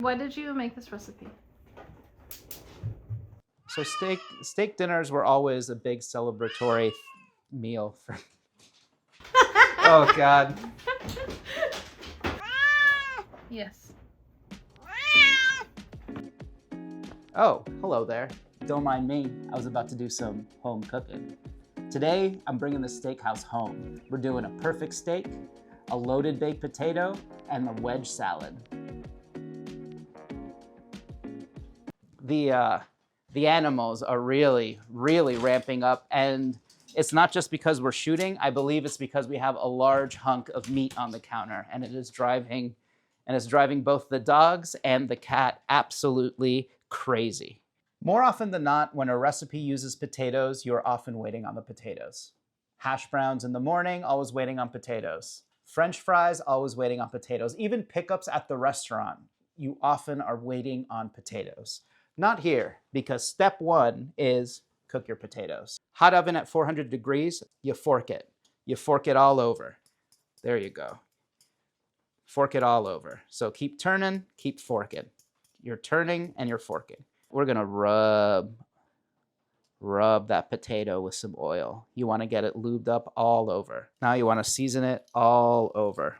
Why did you make this recipe? So steak dinners were always a big celebratory meal for. Oh God. Yes. Oh, hello there. Don't mind me. I was about to do some home cooking. Today, I'm bringing the steakhouse home. We're doing a perfect steak, a loaded baked potato, and the wedge salad. The animals are really ramping up, and it's not just because we're shooting. I believe it's because we have a large hunk of meat on the counter, and it's driving both the dogs and the cat absolutely crazy. More often than not, when a recipe uses potatoes, you're often waiting on the potatoes. Hash browns in the morning, always waiting on potatoes. French fries, always waiting on potatoes. Even pickups at the restaurant, you often are waiting on potatoes. Not here, because step one is cook your potatoes. Hot oven at 400 degrees, you fork it. You fork it all over. There you go. Fork it all over. So keep turning, keep forking. You're turning and you're forking. We're gonna rub that potato with some oil. You wanna get it lubed up all over. Now you wanna season it all over.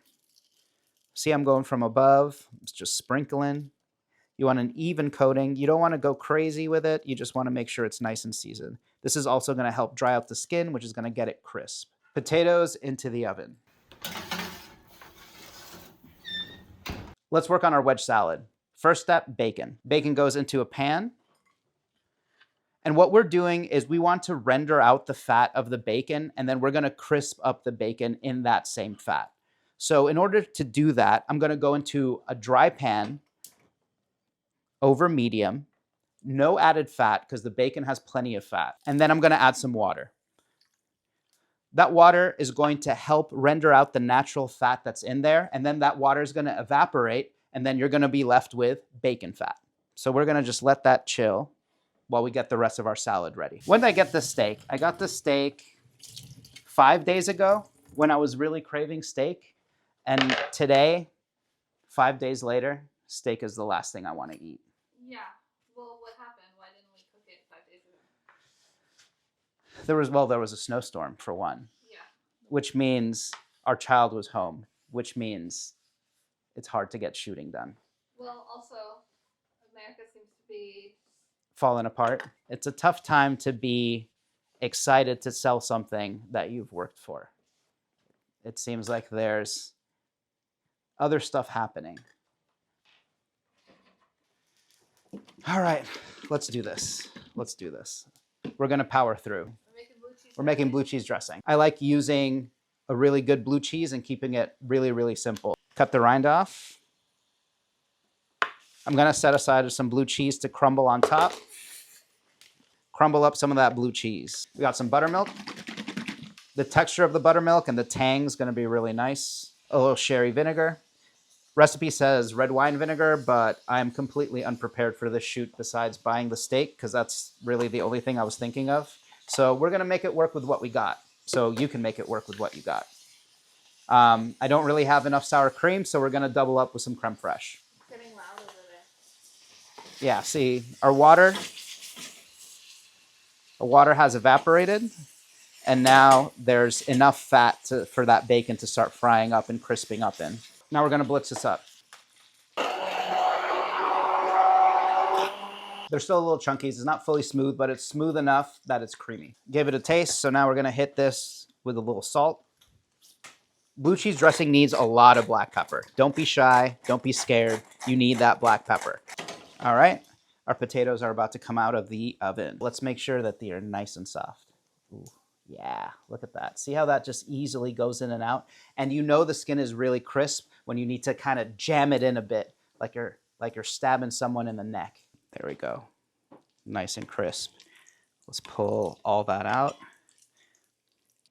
See, I'm going from above, it's just sprinkling. You want an even coating. You don't wanna go crazy with it. You just wanna make sure it's nice and seasoned. This is also gonna help dry out the skin, which is gonna get it crisp. Potatoes into the oven. Let's work on our wedge salad. First step, bacon. Bacon goes into a pan. And what we're doing is we want to render out the fat of the bacon, and then we're gonna crisp up the bacon in that same fat. So in order to do that, I'm gonna go into a dry pan over medium, no added fat because the bacon has plenty of fat. And then I'm gonna add some water. That water is going to help render out the natural fat that's in there, and then that water is gonna evaporate, and then you're gonna be left with bacon fat. So we're gonna just let that chill while we get the rest of our salad ready. When did I get the steak? I got the steak 5 days ago when I was really craving steak. And today, 5 days later, steak is the last thing I wanna eat. Yeah. Well, what happened? Why didn't we cook it 5 days ago? There was a snowstorm for one. Yeah. Which means our child was home, which means it's hard to get shooting done. Well, also, America seems to be falling apart. It's a tough time to be excited to sell something that you've worked for. It seems like there's other stuff happening. All right, let's do this. Let's do this. We're gonna power through. We're making blue cheese dressing. I like using a really good blue cheese and keeping it really simple. Cut the rind off. I'm gonna set aside some blue cheese to crumble on top. Crumble up some of that blue cheese. We got some buttermilk. The texture of the buttermilk and the tang is gonna be really nice. A little sherry vinegar. Recipe says red wine vinegar, but I'm completely unprepared for this shoot besides buying the steak, because that's really the only thing I was thinking of. So we're gonna make it work with what we got. So you can make it work with what you got. I don't really have enough sour cream, so we're gonna double up with some creme fraiche. It's getting loud over there. Yeah, see, our water has evaporated, and now there's enough fat for that bacon to start frying up and crisping up in. Now we're gonna blitz this up. They're still a little chunky. It's not fully smooth, but it's smooth enough that it's creamy. Give it a taste, so now we're gonna hit this with a little salt. Blue cheese dressing needs a lot of black pepper. Don't be shy, don't be scared. You need that black pepper. All right, our potatoes are about to come out of the oven. Let's make sure that they are nice and soft. Ooh, yeah, look at that. See how that just easily goes in and out? And you know the skin is really crisp when you need to kind of jam it in a bit, like you're stabbing someone in the neck. There we go, nice and crisp. Let's pull all that out.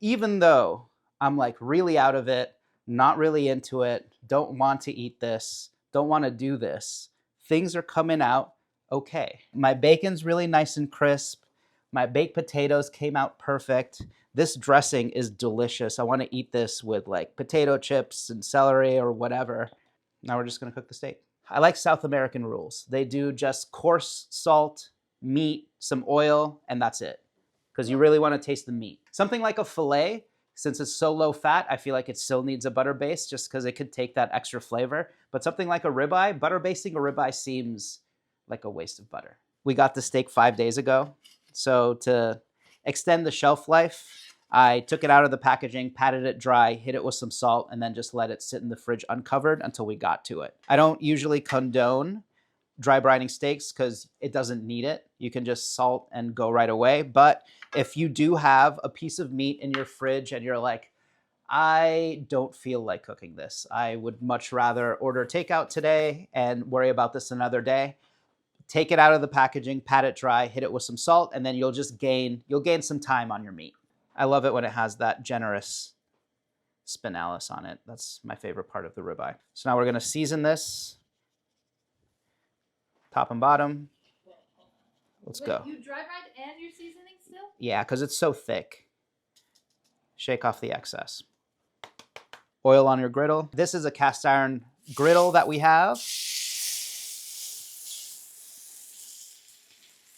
Even though I'm like really out of it, not really into it, don't want to eat this, don't want to do this, things are coming out okay. My bacon's really nice and crisp. My baked potatoes came out perfect. This dressing is delicious. I want to eat this with like potato chips and celery or whatever. Now we're just going to cook the steak. I like South American rules. They do just coarse salt, meat, some oil, and that's it. Because you really want to taste the meat. Something like a filet, since it's so low fat, I feel like it still needs a butter base just because it could take that extra flavor. But something like a ribeye, butter basting a ribeye seems like a waste of butter. We got the steak 5 days ago. So to extend the shelf life, I took it out of the packaging, patted it dry, hit it with some salt, and then just let it sit in the fridge uncovered until we got to it. I don't usually condone dry brining steaks because it doesn't need it. You can just salt and go right away. But if you do have a piece of meat in your fridge and you're like, I don't feel like cooking this, I would much rather order takeout today and worry about this another day, take it out of the packaging, pat it dry, hit it with some salt, and then you'll gain some time on your meat. I love it when it has that generous spinalis on it. That's my favorite part of the ribeye. So now we're gonna season this, top and bottom. Let's go. You dry brine and you're seasoning still? Yeah, because it's so thick. Shake off the excess. Oil on your griddle. This is a cast iron griddle that we have.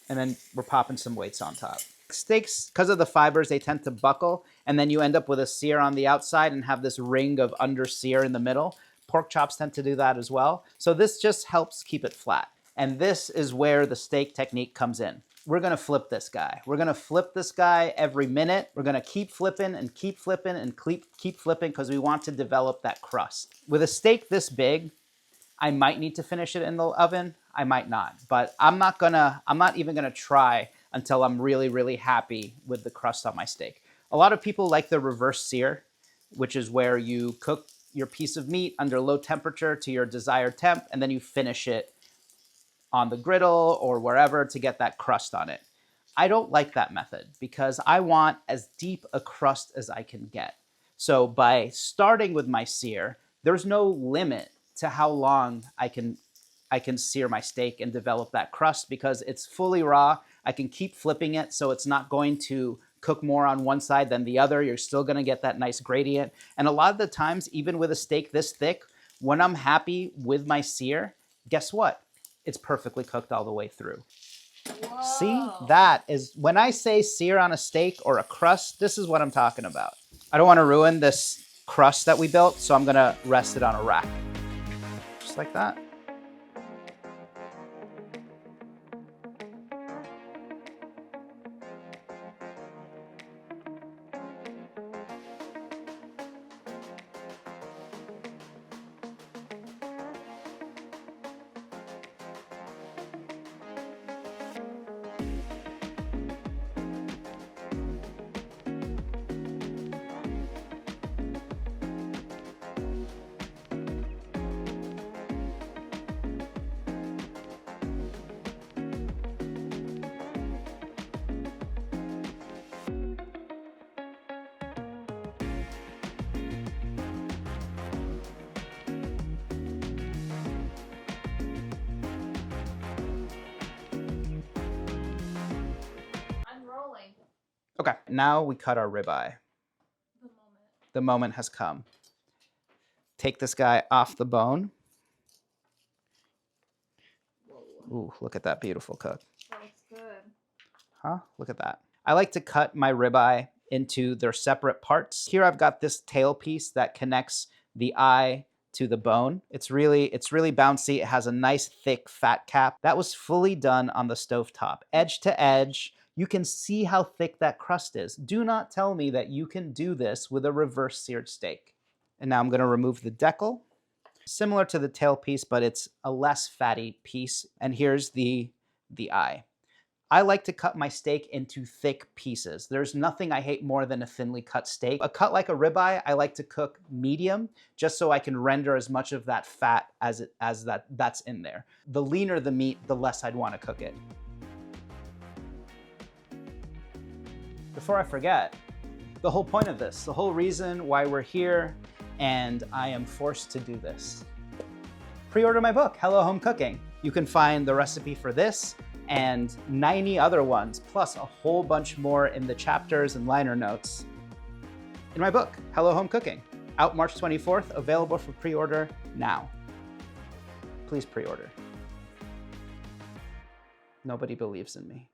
And then we're popping some weights on top. Steaks, because of the fibers, they tend to buckle, and then you end up with a sear on the outside and have this ring of under sear in the middle. Pork chops tend to do that as well. So this just helps keep it flat. And this is where the steak technique comes in. We're gonna flip this guy. We're gonna flip this guy every minute. We're gonna keep flipping and keep flipping and keep flipping because we want to develop that crust. With a steak this big, I might need to finish it in the oven. I might not, but I'm not even gonna try until I'm really, really happy with the crust on my steak. A lot of people like the reverse sear, which is where you cook your piece of meat under low temperature to your desired temp, and then you finish it on the griddle or wherever to get that crust on it. I don't like that method because I want as deep a crust as I can get. So by starting with my sear, there's no limit to how long I can sear my steak and develop that crust because it's fully raw. I can keep flipping it so it's not going to cook more on one side than the other. You're still gonna get that nice gradient. And a lot of the times, even with a steak this thick, when I'm happy with my sear, guess what? It's perfectly cooked all the way through. Whoa. See, that is, when I say sear on a steak or a crust, this is what I'm talking about. I don't wanna ruin this crust that we built, so I'm gonna rest it on a rack. Just like that. Okay, now we cut our ribeye. The moment has come. Take this guy off the bone. Ooh, look at that beautiful cook. That looks good. Huh? Look at that. I like to cut my ribeye into their separate parts. Here I've got this tail piece that connects the eye to the bone. It's really bouncy. It has a nice thick fat cap. That was fully done on the stovetop, edge to edge. You can see how thick that crust is. Do not tell me that you can do this with a reverse seared steak. And now I'm gonna remove the decal. Similar to the tail piece, but it's a less fatty piece. And here's the eye. I like to cut my steak into thick pieces. There's nothing I hate more than a thinly cut steak. A cut like a ribeye, I like to cook medium, just so I can render as much of that fat as that's in there. The leaner the meat, the less I'd want to cook it. Before I forget, the whole point of this, the whole reason why we're here, and I am forced to do this. Pre-order my book, Hello Home Cooking. You can find the recipe for this and 90 other ones, plus a whole bunch more in the chapters and liner notes in my book, Hello Home Cooking. Out March 24th, available for pre-order now. please pre-order. Nobody believes in me.